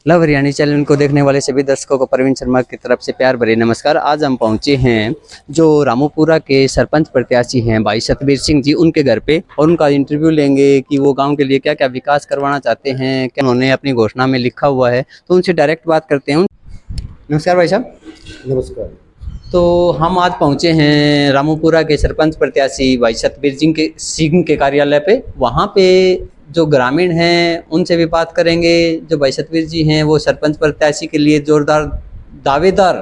Love Haryani channel को देखने वाले सभी दर्शकों को प्रवीण शर्मा की तरफ से प्यार भरे नमस्कार। आज हम पहुंचे हैं जो रामूपुरा के सरपंच प्रत्याशी हैं भाई सतबीर सिंह जी, उनके घर पे और उनका इंटरव्यू लेंगे कि वो गांव के लिए क्या क्या विकास करवाना चाहते हैं, क्या उन्होंने अपनी घोषणा में लिखा हुआ है। तो उनसे डायरेक्ट बात करते हैं। नमस्कार भाई साहब। नमस्कार। तो हम आज पहुंचे हैं रामूपुरा के सरपंच प्रत्याशी भाई सतबीर सिंह के कार्यालय पे। वहाँ पे जो ग्रामीण हैं उनसे भी बात करेंगे। जो भाई सतबीर जी हैं वो सरपंच प्रत्याशी के लिए जोरदार दावेदार,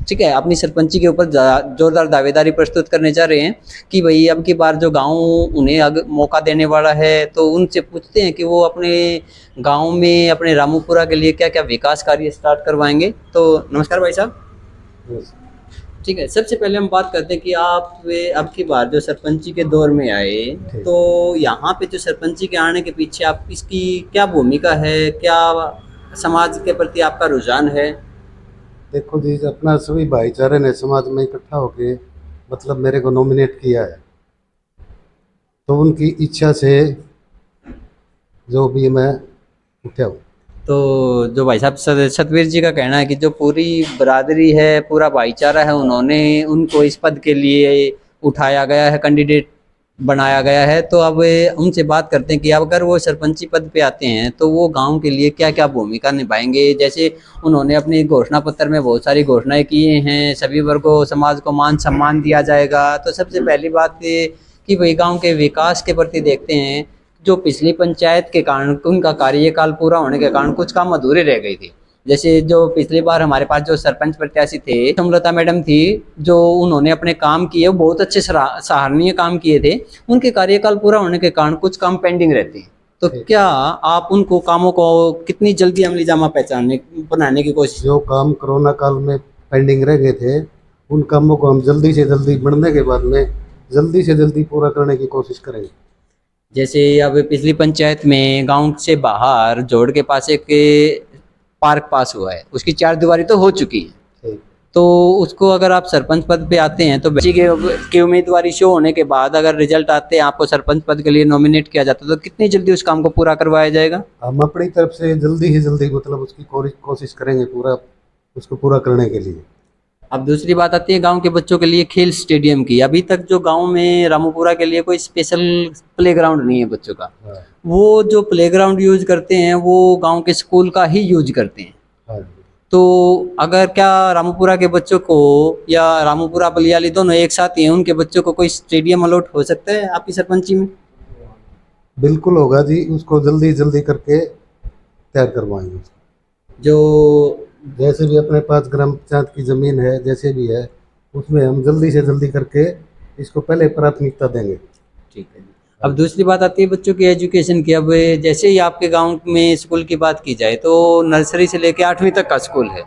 ठीक है, अपनी सरपंची के ऊपर जोरदार दावेदारी प्रस्तुत करने जा रहे हैं कि भाई अब की बार जो गांव उन्हें मौका देने वाला है। तो उनसे पूछते हैं कि वो अपने गांव में अपने रामूपुरा के लिए क्या क्या विकास कार्य स्टार्ट करवाएंगे। तो नमस्कार भाई साहब। ठीक है, सबसे पहले हम बात करते हैं कि आप अब की बार जो सरपंची के दौर में आए, तो यहाँ पे जो सरपंची के आने के पीछे आप इसकी क्या भूमिका है, क्या समाज के प्रति आपका रुझान है? देखो जी, अपना सभी भाईचारे ने समाज में इकट्ठा होके मतलब मेरे को नॉमिनेट किया है, तो उनकी इच्छा से जो भी मैं उठा हूँ। तो जो भाई साहब सतबीर जी का कहना है कि जो पूरी बरादरी है, पूरा भाईचारा है, उन्होंने उनको इस पद के लिए उठाया गया है, कैंडिडेट बनाया गया है। तो अब उनसे बात करते हैं कि अगर वो सरपंची पद पे आते हैं तो वो गांव के लिए क्या क्या भूमिका निभाएंगे। जैसे उन्होंने अपने घोषणा पत्र में बहुत सारी घोषणाएं की हैं, सभी वर्गों समाज को मान सम्मान दिया जाएगा। तो सबसे पहली बात ये कि भाई गांव के विकास के प्रति देखते हैं, जो पिछली पंचायत के कारण उनका कार्यकाल पूरा होने के कारण कुछ काम अधूरे रह गए थे। जैसे जो पिछली बार हमारे पास जो सरपंच प्रत्याशी थे समलता मैडम थी, जो उन्होंने अपने काम किए वो बहुत अच्छे सराहनीय काम किए थे। उनके कार्यकाल पूरा होने के कारण कुछ काम पेंडिंग रहते हैं। तो क्या आप उनको कामों को कितनी जल्दी अमली जामा बनाने की कोशिश? जो काम कोरोना काल में पेंडिंग रह गए थे, उन कामों को हम जल्दी से जल्दी बढ़ने के बाद में जल्दी से जल्दी पूरा करने की कोशिश करेंगे। जैसे अब पिछली पंचायत में गांव से बाहर जोड़ के पास एक पार्क पास हुआ है, उसकी 4 दीवारी तो हो चुकी है। तो उसको अगर आप सरपंच पद पे आते हैं तो बच्ची की उम्मीदवारी शो होने के बाद अगर रिजल्ट आते हैं, आपको सरपंच पद के लिए नॉमिनेट किया जाता है, तो कितनी जल्दी उस काम को पूरा करवाया जाएगा? हम अपनी तरफ से जल्दी से जल्दी मतलब उसकी कोशिश करेंगे पूरा उसको पूरा करने के लिए। अब दूसरी बात आती है गांव के बच्चों के लिए खेल स्टेडियम की। अभी तक जो गांव में रामूपुरा के लिए कोई स्पेशल प्लेग्राउंड नहीं है बच्चों का। वो जो प्लेग्राउंड यूज करते हैं वो गांव के स्कूल का ही यूज करते हैं। तो अगर क्या रामूपुरा के बच्चों को या रामूपुरा बलियाली दोनों एक साथ ही हैं, उनके बच्चों को कोई स्टेडियम अलॉट हो सकता है आपकी सरपंची में? बिल्कुल होगा जी, उसको जल्दी जल्दी करके तैयार करवाएंगे। जो जैसे भी अपने पास ग्राम पंचायत की ज़मीन है, जैसे भी है, उसमें हम जल्दी से जल्दी करके इसको पहले प्राथमिकता देंगे। ठीक है। अब दूसरी बात आती है बच्चों की एजुकेशन की। अब जैसे ही आपके गांव में स्कूल की बात की जाए तो नर्सरी से लेकर 8वीं तक का स्कूल है,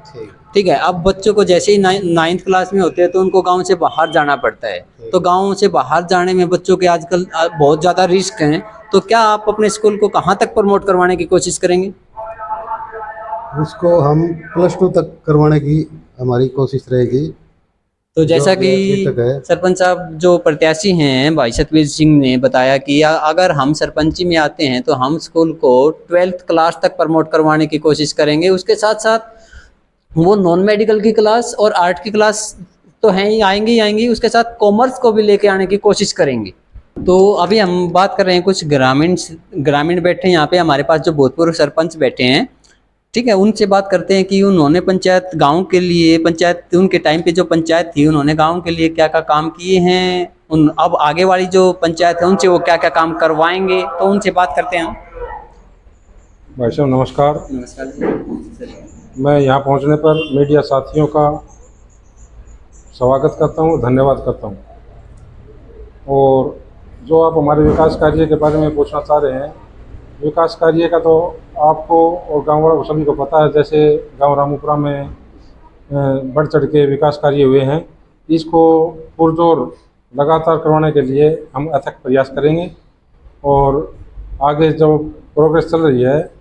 ठीक है। अब बच्चों को जैसे ही 9th क्लास में होते हैं तो उनको गांव से बाहर जाना पड़ता है। तो गांव से बाहर जाने में बच्चों के आजकल बहुत ज़्यादा रिस्क हैं। तो क्या आप अपने स्कूल को कहाँ तक प्रमोट करवाने की कोशिश करेंगे? उसको हम +2 तक करवाने की हमारी कोशिश रहेगी। तो जैसा कि सरपंच साहब जो प्रत्याशी हैं भाई सतबीर सिंह ने बताया कि अगर हम सरपंची में आते हैं तो हम स्कूल को 12th क्लास तक प्रमोट करवाने की कोशिश करेंगे। उसके साथ साथ वो नॉन मेडिकल की क्लास और आर्ट की क्लास तो हैं ही, आएंगी, उसके साथ कॉमर्स को भी लेके आने की कोशिश करेंगे। तो अभी हम बात कर रहे हैं कुछ ग्रामीण बैठे हैं यहाँ पे हमारे पास, जो भूतपूर्व सरपंच बैठे हैं, ठीक है। उनसे बात करते हैं कि उन्होंने पंचायत गांव के लिए, पंचायत उनके टाइम पे जो पंचायत थी उन्होंने गांव के लिए क्या क्या काम किए हैं, अब आगे वाली जो पंचायत है उनसे वो क्या क्या काम करवाएंगे। तो उनसे बात करते हैं। भाई साहब नमस्कार। नमस्कार। मैं यहाँ पहुँचने पर मीडिया साथियों का स्वागत करता हूँ, धन्यवाद करता हूँ। और जो आप हमारे विकास कार्य के बारे में पूछना चाह रहे हैं, विकास कार्य का तो आपको और गाँव वालों को सभी को पता है। जैसे गांव रामूपुरा में बढ़ चढ़ के विकास कार्य हुए हैं, इसको पुरजोर लगातार करवाने के लिए हम अथक प्रयास करेंगे। और आगे जो प्रोग्रेस चल रही है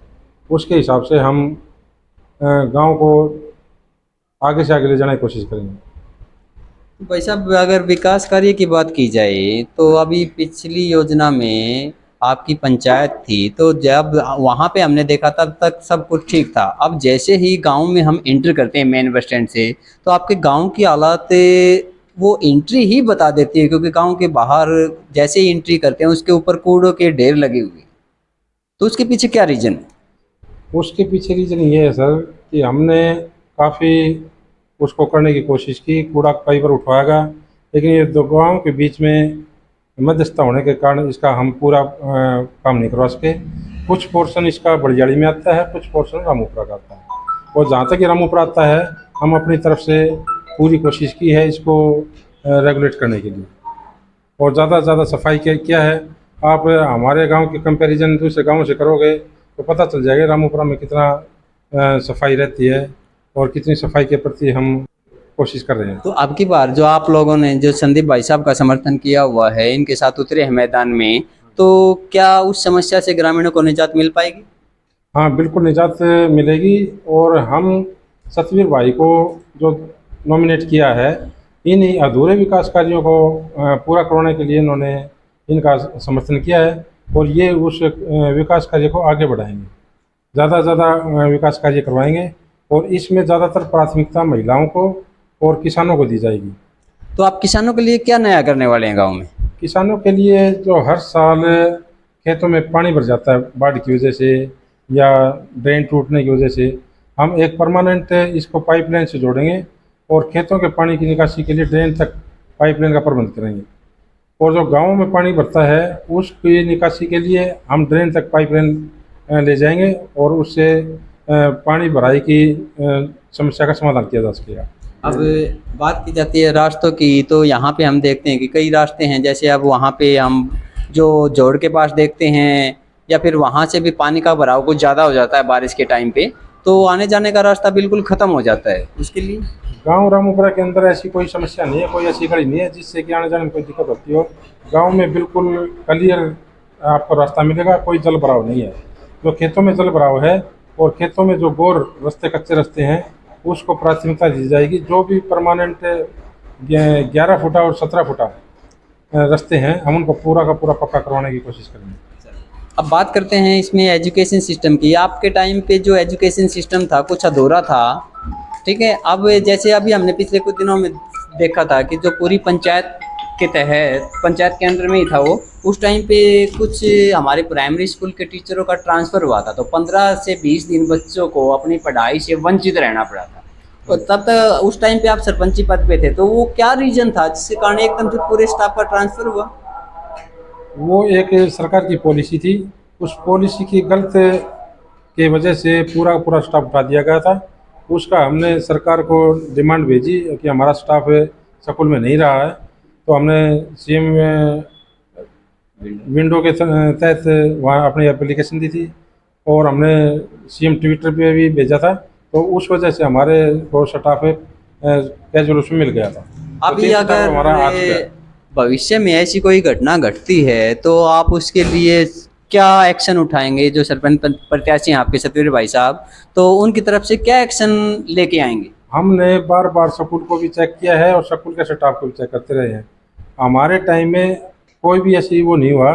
उसके हिसाब से हम गांव को आगे से आगे ले जाने की कोशिश करेंगे। भाई साहब अगर विकास कार्य की बात की जाए तो अभी पिछली योजना में आपकी पंचायत थी, तो जब वहाँ पे हमने देखा तब तक सब कुछ ठीक था। अब जैसे ही गांव में हम एंटर करते हैं मेन बस स्टैंड से, तो आपके गांव की हालात वो एंट्री ही बता देती है, क्योंकि गांव के बाहर जैसे ही एंट्री करते हैं उसके ऊपर कूड़ों के ढेर लगे हुए हैं। तो उसके पीछे क्या रीजन है? उसके पीछे रीज़न ये है सर कि हमने काफ़ी उसको करने की कोशिश की, कूड़ा कई बार उठवाया गया, लेकिन ये दो गाँव के बीच में मध्यस्थता होने के कारण इसका हम पूरा काम नहीं करवा सके। कुछ पोर्शन इसका बड़ियाड़ी में आता है, कुछ पोर्शन रामपुरा का आता है, और जहाँ तक ये रामपुरा आता है हम अपनी तरफ से पूरी कोशिश की है इसको रेगुलेट करने के लिए, और ज़्यादा से ज़्यादा सफाई क्या है। आप हमारे गांव के कंपैरिजन दूसरे गांवों से करोगे तो पता चल जाएगा रामपुरा में कितना सफाई रहती है और कितनी सफाई के प्रति हम कोशिश कर रहे हैं। तो अब की बार जो आप लोगों ने जो संदीप भाई साहब का समर्थन किया हुआ है, इनके साथ उतरे हैं मैदान में, तो क्या उस समस्या से ग्रामीणों को निजात मिल पाएगी? हाँ बिल्कुल निजात मिलेगी, और हम सतवीर भाई को जो नॉमिनेट किया है, इन अधूरे विकास कार्यों को पूरा करवाने के लिए इन्होंने इनका समर्थन किया है, और ये उस विकास कार्य को आगे बढ़ाएंगे, ज़्यादा से ज़्यादा विकास कार्य करवाएंगे, और इसमें ज़्यादातर प्राथमिकता महिलाओं को और किसानों को दी जाएगी। तो आप किसानों के लिए क्या नया करने वाले हैं गाँव में? किसानों के लिए जो हर साल खेतों में पानी भर जाता है बाढ़ की वजह से या ड्रेन टूटने की वजह से, हम एक परमानेंट इसको पाइपलाइन से जोड़ेंगे और खेतों के पानी की निकासी के लिए ड्रेन तक पाइपलाइन का प्रबंध करेंगे, और जो गाँव में पानी भरता है उसकी निकासी के लिए हम ड्रेन तक पाइपलाइन ले जाएंगे, और उससे पानी भराई की समस्या का समाधान किया जा सकेगा। अब बात की जाती है रास्तों की, तो यहाँ पे हम देखते हैं कि कई रास्ते हैं, जैसे अब वहाँ पे हम जो जोड़ के पास देखते हैं, या फिर वहाँ से भी पानी का भराव कुछ ज़्यादा हो जाता है बारिश के टाइम पे, तो आने जाने का रास्ता बिल्कुल ख़त्म हो जाता है। उसके लिए गांव रामपुरा के अंदर ऐसी कोई समस्या नहीं है, कोई ऐसी गली नहीं है जिससे कि आने जाने में कोई दिक्कत होती हो। गांव में बिल्कुल क्लियर आपको रास्ता मिलेगा, कोई जल भराव नहीं है। जो खेतों में जल भराव है और खेतों में जो गोर रास्ते कच्चे रास्ते हैं उसको प्राथमिकता दी जाएगी। जो भी परमानेंट 11 फुटा और 17 फुटा रास्ते हैं हम उनको पूरा का पूरा पक्का करवाने की कोशिश करेंगे। अब बात करते हैं इसमें एजुकेशन सिस्टम की। आपके टाइम पे जो एजुकेशन सिस्टम था कुछ अधूरा था, ठीक है। अब जैसे अभी हमने पिछले कुछ दिनों में देखा था कि जो पूरी पंचायत के तहत पंचायत के अंदर में ही था वो, उस टाइम पे कुछ हमारे प्राइमरी स्कूल के टीचरों का ट्रांसफ़र हुआ था, तो 15 से 20 दिन बच्चों को अपनी पढ़ाई से वंचित रहना पड़ा था। और तब तक उस टाइम पे आप सरपंची पद पे थे, तो वो क्या रीज़न था जिसके कारण एकदम से पूरे स्टाफ का ट्रांसफ़र हुआ? वो एक सरकार की पॉलिसी थी, उस पॉलिसी की गलत के वजह से पूरा स्टाफ उठा दिया गया था। उसका हमने सरकार को डिमांड भेजी कि हमारा स्टाफ स्कूल में नहीं रहा है, तो हमने सीएम विंडो के तहत वहाँ अपनी एप्लीकेशन दी थी, और हमने सीएम ट्विटर पे भी भेजा था, तो उस वजह से हमारे को स्टाफ कैजुअल उसमें मिल गया था। अभी तो अगर हमारा आज गया। भविष्य में ऐसी कोई घटना घटती है तो आप उसके लिए क्या एक्शन उठाएंगे? जो सरपंच प्रत्याशी हैं आपके सतवीर भाई साहब, तो उनकी तरफ से क्या एक्शन लेके आएंगे? हमने बार बार स्कूल को भी चेक किया है और स्कूल के स्टाफ को भी चेक करते रहे हैं। हमारे टाइम में कोई भी ऐसी वो नहीं हुआ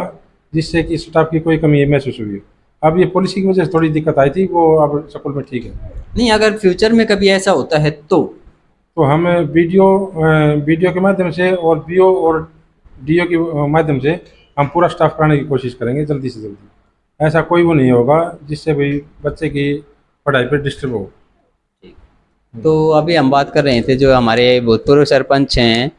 जिससे कि स्टाफ की कोई कमी महसूस हुई। अब ये पॉलिसी की वजह से थोड़ी दिक्कत आई थी, वो अब स्कूल में ठीक है। नहीं, अगर फ्यूचर में कभी ऐसा होता है तो हम वीडियो के माध्यम से और बीओ और डीओ के माध्यम से हम पूरा स्टाफ कराने की कोशिश करेंगे जल्दी से जल्दी। ऐसा कोई वो नहीं होगा जिससे भाई बच्चे की पढ़ाई पर डिस्टर्ब हो। तो अभी हम बात कर रहे थे जो हमारे भूतपूर्व सरपंच हैं,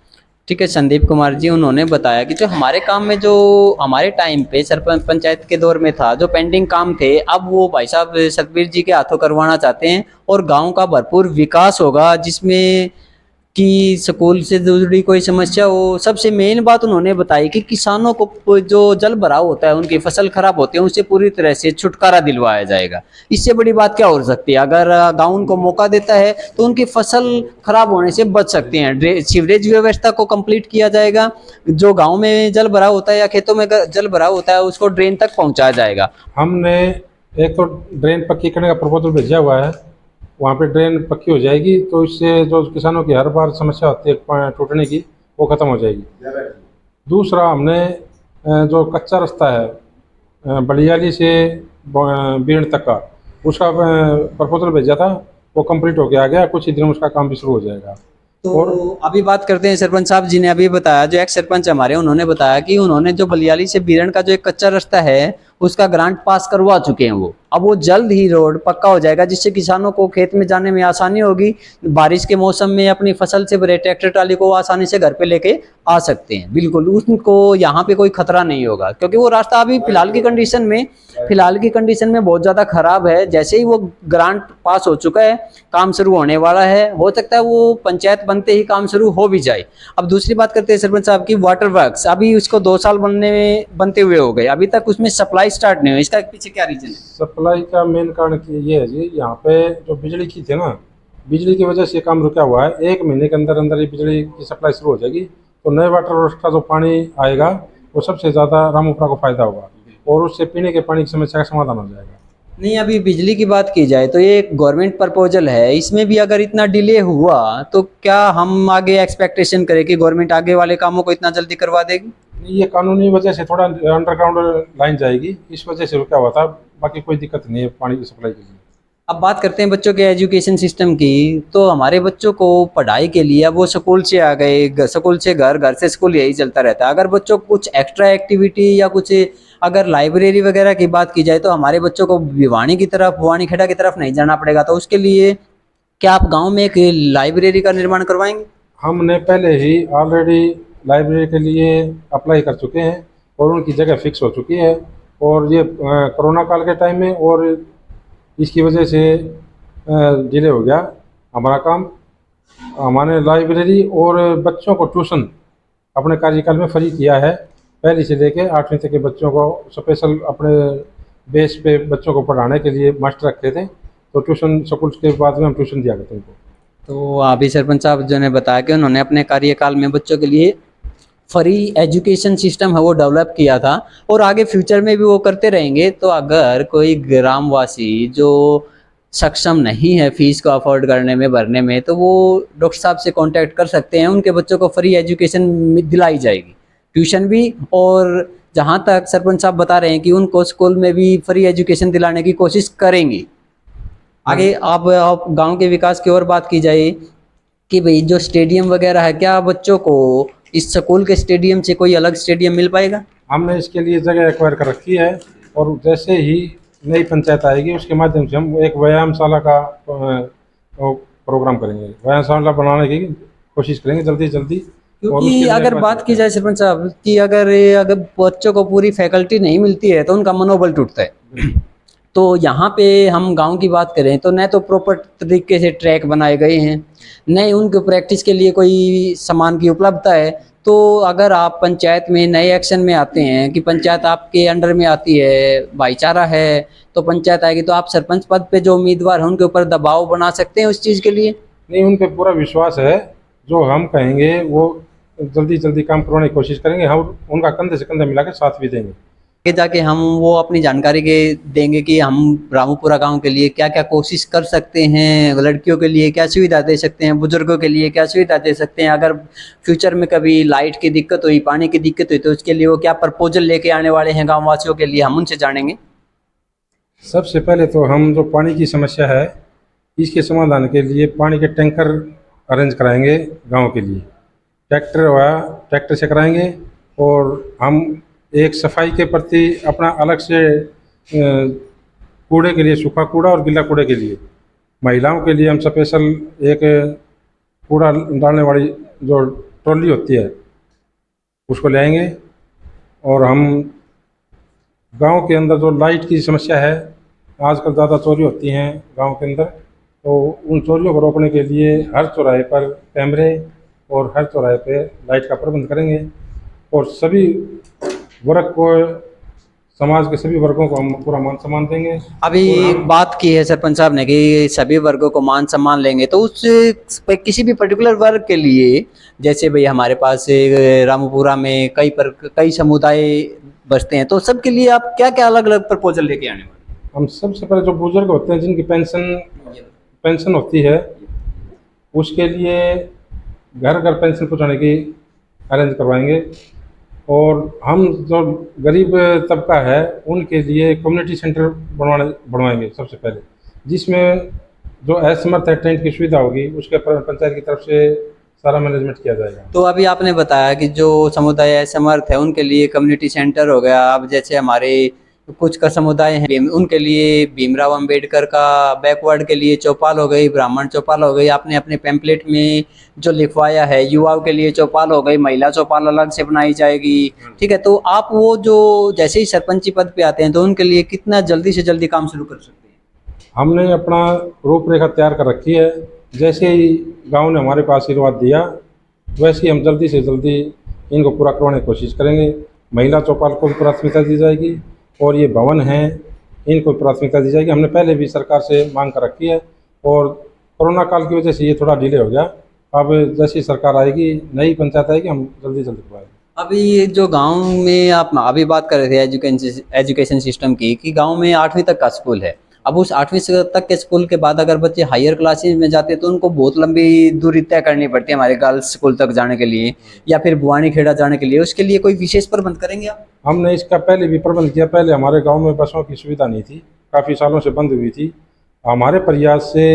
ठीक है, संदीप कुमार जी, उन्होंने बताया कि जो हमारे काम में जो हमारे टाइम पे सरपंच पंचायत के दौर में था, जो पेंडिंग काम थे, अब वो भाई साहब सतवीर जी के हाथों करवाना चाहते हैं, और गांव का भरपूर विकास होगा, जिसमें कि स्कूल से जुड़ी कोई समस्या हो। सबसे मेन बात उन्होंने बताई कि किसानों को जो जल भराव होता है, उनकी फसल खराब होती है, उससे पूरी तरह से छुटकारा दिलवाया जाएगा। इससे बड़ी बात क्या हो सकती है? अगर गांव उनको मौका देता है तो उनकी फसल खराब होने से बच सकती हैं। सीवरेज व्यवस्था को कंप्लीट किया जाएगा, जो गाँव में जल भराव होता है या खेतों में जल भराव होता है उसको ड्रेन तक पहुँचाया जाएगा। हमने एक तो ड्रेन पक्की करने का प्रपोजल भेजा हुआ है, वहाँ पे ड्रेन पक्की हो जाएगी तो इससे जो किसानों की हर बार समस्या होती है टूटने की, वो ख़त्म हो जाएगी। दूसरा, हमने जो कच्चा रास्ता है बलियाली से बीड़ तक का उसका प्रपोजल भेजा था, वो कंप्लीट हो गया आ गया, कुछ ही दिन में उसका काम भी शुरू हो जाएगा। तो अभी बात करते हैं सरपंच साहब जी ने अभी बताया, जो एक्स सरपंच हमारे उन्होंने बताया कि उन्होंने जो बलियाली से बीरन का जो एक कच्चा रास्ता है उसका ग्रांट पास करवा चुके हैं वो। अब वो जल्द ही रोड पक्का हो जाएगा, जिससे किसानों को खेत में जाने में आसानी होगी। बारिश के मौसम में अपनी फसल से भरे ट्रैक्टर ट्राली को आसानी से घर पे लेके आ सकते हैं, बिल्कुल उनको यहाँ पे कोई खतरा नहीं होगा, क्योंकि वो रास्ता अभी फिलहाल की कंडीशन में बहुत ज्यादा खराब है। जैसे ही वो ग्रांट पास हो चुका है, काम शुरू होने वाला है, हो सकता है वो पंचायत बनते ही काम शुरू हो भी जाए। अब दूसरी बात करते हैं सरपंच साहब की, वाटर वर्क्स अभी उसको 2 साल बनते हुए हो गए, अभी तक उसमें सप्लाई स्टार्ट नहीं हुई, इसका पीछे क्या रीजन है? सप्लाई का मेन कारण ये है जी, यहाँ पे जो बिजली की थी ना, बिजली की वजह से ये काम रुका हुआ है। 1 महीने के अंदर अंदर ये बिजली की सप्लाई शुरू हो जाएगी, तो नए वाटर वर्क्स का जो पानी आएगा वो सबसे ज़्यादा रामपुरा को फायदा होगा, और उससे पीने के पानी की समस्या का समाधान हो जाएगा। नहीं, अभी बिजली की बात की जाए तो ये एक गवर्नमेंट प्रपोजल है, इसमें भी अगर इतना डिले हुआ तो क्या हम आगे एक्सपेक्टेशन करें कि गवर्नमेंट आगे वाले कामों को इतना जल्दी करवा देगी? ये कानूनी वजह से थोड़ा अंडरग्राउंड लाइन जाएगी, इस वजह से रुका हुआ था, बाकी कोई दिक्कत नहीं है पानी की सप्लाई के लिए। अब बात करते हैं बच्चों के एजुकेशन सिस्टम की, तो हमारे बच्चों को पढ़ाई के लिए अब वो स्कूल से आ गए, स्कूल से घर, घर से स्कूल, यही चलता रहता है। अगर बच्चों को कुछ एक्स्ट्रा एक्टिविटी या कुछ अगर लाइब्रेरी वगैरह की बात की जाए तो हमारे बच्चों को भिवानी की तरफ, भवानीखेड़ा की तरफ नहीं जाना पड़ेगा, तो उसके लिए क्या आप गाँव में एक लाइब्रेरी का निर्माण करवाएंगे? हमने पहले ही ऑलरेडी लाइब्रेरी के लिए अप्लाई कर चुके हैं और उनकी जगह फिक्स हो चुकी है, और ये कोरोना काल के टाइम में और इसकी वजह से डिले हो गया हमारा काम। हमारे लाइब्रेरी और बच्चों को ट्यूशन अपने कार्यकाल में फ्री किया है, पहली से लेके 8वीं तक के बच्चों को स्पेशल अपने बेस पे बच्चों को पढ़ाने के लिए मास्टर रखते थे, तो ट्यूशन स्कूल के बाद में हम ट्यूशन दिया करते उनको। तो अभी सरपंच साहब जो ने बताया कि उन्होंने अपने कार्यकाल में बच्चों के लिए फ्री एजुकेशन सिस्टम है वो डेवलप किया था, और आगे फ्यूचर में भी वो करते रहेंगे। तो अगर कोई ग्रामवासी जो सक्षम नहीं है फीस को अफोर्ड करने में, भरने में, तो वो डॉक्टर साहब से कांटेक्ट कर सकते हैं, उनके बच्चों को फ्री एजुकेशन दिलाई जाएगी, ट्यूशन भी। और जहाँ तक सरपंच साहब बता रहे हैं कि उनको स्कूल में भी फ्री एजुकेशन दिलाने की कोशिश करेंगी। आगे आप गांव के विकास की और बात की जाए कि भाई जो स्टेडियम वगैरह है, क्या बच्चों को इस स्कूल के स्टेडियम से कोई अलग स्टेडियम मिल पाएगा? हमने इसके लिए जगह एक्वायर कर रखी है, और जैसे ही नई पंचायत आएगी उसके माध्यम से हम एक व्यायामशाला का प्रोग्राम करेंगे, व्यायामशाला बनाने की कोशिश करेंगे जल्दी से जल्दी। क्योंकि अगर बात की जाए सरपंच साहब कि अगर बच्चों को पूरी फैकल्टी नहीं मिलती है तो उनका मनोबल टूटता है। तो यहाँ पे हम गांव की बात करें तो न तो प्रॉपर तरीके से ट्रैक बनाए गए हैं, न उनके प्रैक्टिस के लिए कोई सामान की उपलब्धता है। तो अगर आप पंचायत में नए एक्शन में आते हैं कि पंचायत आपके अंडर में आती है, भाईचारा है, तो पंचायत आएगी तो आप सरपंच पद पे जो उम्मीदवार हैं उनके ऊपर दबाव बना सकते हैं उस चीज़ के लिए? नहीं, उन पर पूरा विश्वास है, जो हम कहेंगे वो जल्दी जल्दी काम करवाने की कोशिश करेंगे, हम उनका कंधे से कंधे मिला के साथ भी देंगे। आगे जाके हम वो अपनी जानकारी के देंगे कि हम रामपुरा गांव के लिए क्या क्या कोशिश कर सकते हैं, लड़कियों के लिए क्या सुविधा दे सकते हैं, बुजुर्गों के लिए क्या सुविधा दे सकते हैं, अगर फ्यूचर में कभी लाइट की दिक्कत हुई, पानी की दिक्कत हुई, तो उसके लिए वो क्या प्रपोजल लेके आने वाले हैं गाँव वासियों के लिए, हम उनसे जानेंगे। सबसे पहले तो हम जो पानी की समस्या है इसके समाधान के लिए पानी के टैंकर अरेंज कराएंगे गाँव के लिए, ट्रैक्टर से कराएंगे, और हम एक सफाई के प्रति अपना अलग से कूड़े के लिए, सूखा कूड़ा और गीला कूड़े के लिए महिलाओं के लिए हम स्पेशल एक कूड़ा डालने वाली जो ट्रॉली होती है उसको ले आएंगे। और हम गांव के अंदर जो लाइट की समस्या है, आजकल ज़्यादा चोरी होती हैं गांव के अंदर, तो उन चोरियों को रोकने के लिए हर चौराहे पर कैमरे और हर चौराहे पे लाइट का प्रबंध करेंगे, और सभी वर्ग को, समाज के सभी वर्गों को हम पूरा मान सम्मान देंगे। अभी बात की है सरपंच साहब ने कि सभी वर्गों को मान सम्मान लेंगे, तो उस किसी भी पर्टिकुलर वर्ग के लिए, जैसे भाई हमारे पास रामपुरा में कई समुदाय बसते हैं, तो सबके लिए आप क्या क्या अलग अलग प्रपोजल लेके आने वाले? हम सबसे पहले जो बुजुर्ग होते हैं जिनकी पेंशन होती है उसके लिए घर घर पेंशन पहुँचाने की अरेंज करवाएंगे, और हम जो गरीब तबका है उनके लिए कम्युनिटी सेंटर बनवाएंगे सबसे पहले, जिसमें जो असमर्थ है टेंट की सुविधा होगी उसके पंचायत की तरफ से सारा मैनेजमेंट किया जाएगा। तो अभी आपने बताया कि जो समुदाय असमर्थ है उनके लिए कम्युनिटी सेंटर हो गया। अब जैसे हमारे कुछ का समुदाय है उनके लिए भीमराव अंबेडकर का बैकवर्ड के लिए चौपाल हो गई, ब्राह्मण चौपाल हो गई। आपने अपने पैम्पलेट में जो लिखवाया है युवाओं के लिए चौपाल हो गई, महिला चौपाल अलग से बनाई जाएगी, ठीक है। तो आप वो जो जैसे ही सरपंची पद पे आते हैं तो उनके लिए कितना जल्दी से जल्दी काम शुरू कर सकते हैं? हमने अपना रूपरेखा तैयार कर रखी है। जैसे ही गांव ने हमारे को आशीर्वाद दिया वैसे ही हम जल्दी से जल्दी इनको पूरा करवाने की कोशिश करेंगे। महिला चौपाल को भी प्राथमिकता दी जाएगी और ये भवन हैं इनको प्राथमिकता दी जाएगी। हमने पहले भी सरकार से मांग कर रखी है और कोरोना काल की वजह से ये थोड़ा डिले हो गया। अब जैसी सरकार आएगी, नई पंचायत आएगी, हम जल्दी जल्दी करवाएंगे। अभी ये जो गांव में आप अभी बात कर रहे थे एजुकेशन सिस्टम की, कि गांव में 8वीं तक का स्कूल है। अब उस 8वीं तक के स्कूल के बाद अगर बच्चे हायर क्लासेस में जाते हैं तो उनको बहुत लंबी दूरी तय करनी पड़ती है हमारे गर्ल्स स्कूल तक जाने के लिए या फिर बुआनी खेड़ा जाने के लिए। उसके लिए कोई विशेष प्रबंध करेंगे आप? हमने इसका पहले भी प्रबंध किया। पहले हमारे गांव में बसों की सुविधा नहीं थी, काफ़ी सालों से बंद हुई थी। हमारे प्रयास से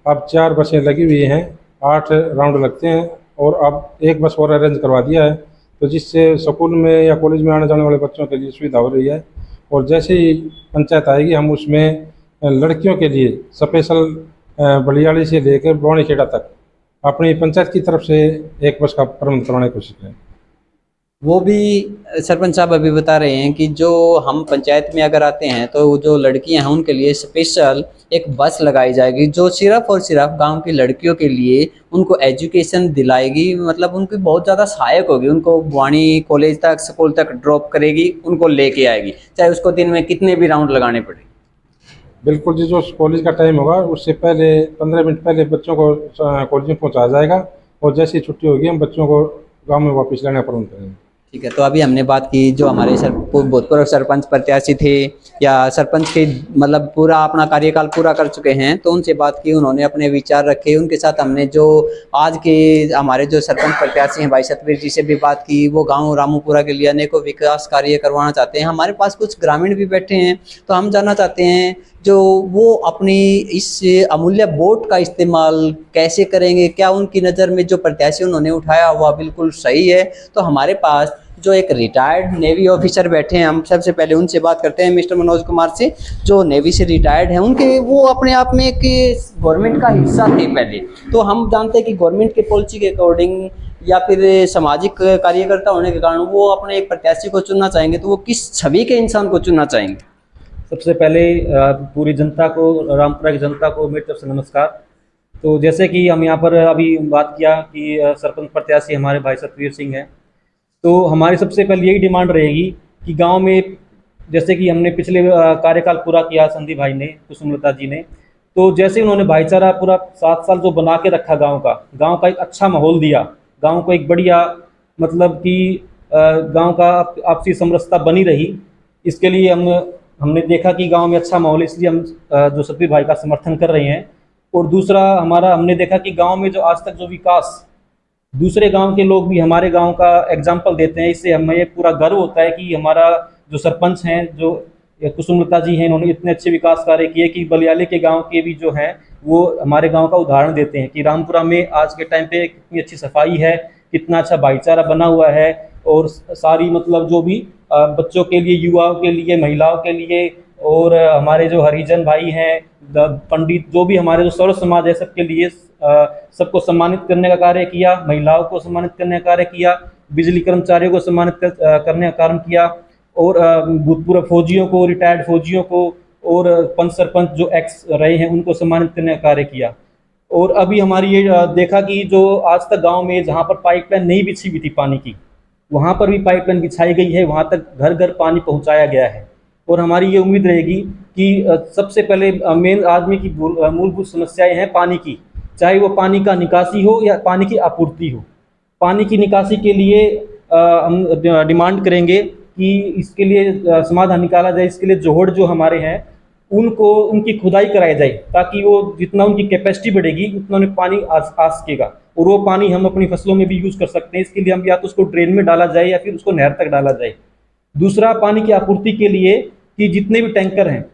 अब 4 बसें लगी हुई हैं, 8 राउंड लगते हैं और अब एक बस और अरेंज करवा दिया है, तो जिससे स्कूल में या कॉलेज में आने जाने वाले बच्चों के लिए सुविधा हो रही है। और जैसे ही पंचायत आएगी हम उसमें लड़कियों के लिए स्पेशल बलियाड़ी से लेकर बौनी खेड़ा तक अपनी पंचायत की तरफ से एक बस का प्रबंध करवाने की कोशिश करें। वो भी सरपंच साहब अभी बता रहे हैं कि जो हम पंचायत में अगर आते हैं तो जो लड़कियां हैं उनके लिए स्पेशल एक बस लगाई जाएगी जो सिर्फ और सिर्फ गांव की लड़कियों के लिए उनको एजुकेशन दिलाएगी, मतलब उनकी बहुत ज़्यादा सहायक होगी। उनको बुआनी कॉलेज तक स्कूल तक ड्रॉप करेगी, उनको लेके आएगी, चाहे उसको दिन में कितने भी राउंड लगाने पड़े। बिल्कुल जी, जो कॉलेज का टाइम होगा उससे पहले 15 मिनट पहले बच्चों को कॉलेज में पहुँचाया जाएगा और जैसी छुट्टी होगी हम बच्चों को गाँव में वापस लाने का प्रबंध करेंगे। ठीक है। तो अभी हमने बात की जो हमारे भूतपूर्व सरपंच प्रत्याशी थे या सरपंच के मतलब पूरा अपना कार्यकाल पूरा कर चुके हैं, तो उनसे बात की, उन्होंने अपने विचार रखे। उनके साथ हमने जो आज के हमारे जो सरपंच प्रत्याशी हैं भाई सतवीर जी से भी बात की। वो गांव रामूपुरा के लिए अनेकों विकास कार्य करवाना चाहते हैं। हमारे पास कुछ ग्रामीण भी बैठे हैं, तो हम जानना चाहते हैं जो वो अपनी इस अमूल्य वोट का इस्तेमाल कैसे करेंगे, क्या उनकी नज़र में जो प्रत्याशी उन्होंने उठाया वह बिल्कुल सही है। तो हमारे पास जो एक रिटायर्ड नेवी ऑफिसर बैठे हैं, हम सबसे पहले उनसे बात करते हैं, मिस्टर मनोज कुमार से, जो नेवी से रिटायर्ड हैं। उनके वो अपने आप में एक गवर्नमेंट का हिस्सा थे पहले, तो हम जानते हैं कि गवर्नमेंट के पॉलिसी के अकॉर्डिंग या फिर सामाजिक कार्यकर्ता होने के कारण वो अपने एक प्रत्याशी को चुनना चाहेंगे, तो वो किस छवि के इंसान को चुनना चाहेंगे? सबसे पहले पूरी जनता को, रामपुरा की जनता को मेरी तरफ से नमस्कार। तो जैसे कि हम यहाँ पर अभी बात किया कि सरपंच प्रत्याशी हमारे भाई सतवीर सिंह हैं, तो हमारी सबसे पहले यही डिमांड रहेगी कि गांव में, जैसे कि हमने पिछले कार्यकाल पूरा किया संदीप भाई ने, कुसुमलता जी ने, तो जैसे उन्होंने भाईचारा पूरा 7 साल जो बना के रखा गांव का एक अच्छा माहौल दिया, गांव को एक बढ़िया मतलब कि गांव का आपसी समरसता बनी रही। इसके लिए हमने देखा कि गांव में अच्छा माहौल, इसलिए हम जो सतवीर भाई का समर्थन कर रहे हैं। और दूसरा हमने देखा कि गांव में जो आज तक जो विकास, दूसरे गांव के लोग भी हमारे गांव का एग्जाम्पल देते हैं। इससे हमें पूरा गर्व होता है कि हमारा जो सरपंच हैं, जो कुसुमलता जी हैं, इन्होंने इतने अच्छे विकास कार्य किए कि बलियाले के गांव के भी जो हैं वो हमारे गांव का उदाहरण देते हैं कि रामपुरा में आज के टाइम पे कितनी अच्छी सफाई है, कितना अच्छा भाईचारा बना हुआ है। और सारी मतलब जो भी बच्चों के लिए, युवाओं के लिए, महिलाओं के लिए, और हमारे जो हरिजन भाई हैं, पंडित, जो भी हमारे जो सर्व समाज है, सबके लिए सबको सम्मानित करने का कार्य किया, महिलाओं को सम्मानित करने का कार्य किया, बिजली कर्मचारियों को सम्मानित करने का कार्य किया, और भूतपूर्व फौजियों को, रिटायर्ड फौजियों को, और पंच सरपंच जो एक्स रहे हैं उनको सम्मानित करने का कार्य किया। और अभी हमारी ये देखा कि जो आज तक गांव में जहां पर पाइपलाइन नहीं बिछी हुई थी पानी की, वहां पर भी पाइपलाइन बिछाई गई है, वहां तक घर घर पानी पहुंचाया गया है। और हमारी ये उम्मीद रहेगी कि सबसे पहले मेन आदमी की मूलभूत समस्याएं हैं पानी की, चाहे वो पानी का निकासी हो या पानी की आपूर्ति हो। पानी की निकासी के लिए हम डिमांड करेंगे कि इसके लिए समाधान निकाला जाए। इसके लिए जोहड़ जो हमारे हैं उनको उनकी खुदाई कराई जाए, ताकि वो जितना उनकी कैपेसिटी बढ़ेगी उतना उन्हें पानी आ सकेगा और वो पानी हम अपनी फसलों में भी यूज़ कर सकते हैं। इसके लिए हम या तो उसको ड्रेन में डाला जाए या फिर उसको नहर तक डाला जाए। दूसरा, पानी की आपूर्ति के लिए कि जितने भी टैंकर हैं,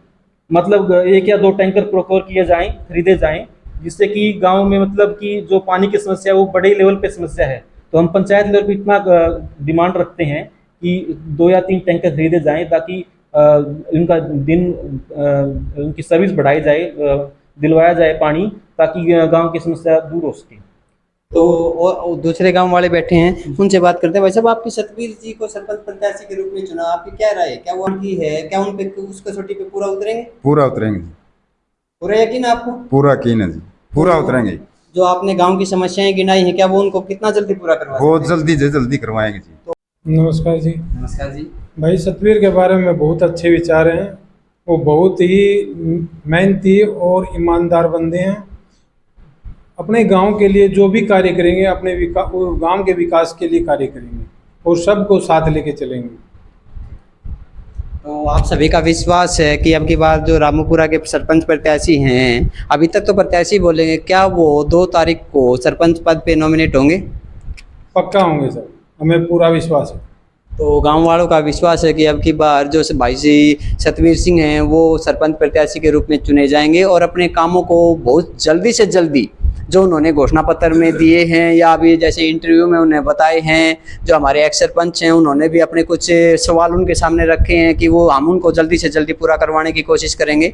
मतलब 1 या 2 टैंकर प्रोक्योर किए जाएँ, खरीदे जाएँ, जिससे कि गाँव में मतलब कि जो पानी की समस्या है वो बड़े लेवल पे समस्या है। तो हम पंचायत लेवल पे इतना डिमांड रखते हैं कि 2 या 3 टैंकर खरीदे जाएँ, ताकि उनका उनकी सर्विस बढ़ाई जाए, दिलवाया जाए पानी, ताकि गांव की समस्या दूर हो सके। तो और दूसरे गांव वाले बैठे हैं, उनसे बात करते हैं। भाई साहब, आपकी सतवीर जी को सरपंच प्रत्याशी के रूप में चुना, आपकी क्या राय है? क्या वो उनकी है? क्या उन पे उस कसौटी पे पूरा उतरेंगे? पूरा उतरेंगे जी, पूरा यकीन है आपको? पूरा यकीन है जी, पूरा उतरेंगे। जो आपने गांव की समस्याएं गिनाई हैं, क्या वो उनको कितना जल्दी पूरा करवा बहुत सकते हैं? जल्दी से जल्दी करवाएंगे जी। नमस्कार जी। नमस्कार जी। भाई सतवीर के बारे में बहुत अच्छे विचार हैं। वो बहुत ही मेहनती और ईमानदार बंदे हैं। अपने गांव के लिए जो भी कार्य करेंगे, अपने गांव के विकास के लिए कार्य करेंगे और सबको साथ लेके चलेंगे। तो आप सभी का विश्वास है कि अब की बार जो रामूपुरा के सरपंच प्रत्याशी हैं, अभी तक तो प्रत्याशी बोलेंगे, क्या वो 2 तारीख को सरपंच पद पे नॉमिनेट होंगे? पक्का होंगे सर, हमें पूरा विश्वास है। तो गांव वालों का विश्वास है कि अब की बार जो भाई जी सतवीर सिंह हैं वो सरपंच प्रत्याशी के रूप में चुने जाएंगे और अपने कामों को बहुत जल्दी से जल्दी, जो उन्होंने घोषणा पत्र में दिए हैं या अभी जैसे इंटरव्यू में उन्हें बताए हैं, जो हमारे एक्स सरपंच हैं उन्होंने भी अपने कुछ सवाल उनके सामने रखे हैं कि वो हम उनको जल्दी से जल्दी पूरा करवाने की कोशिश करेंगे।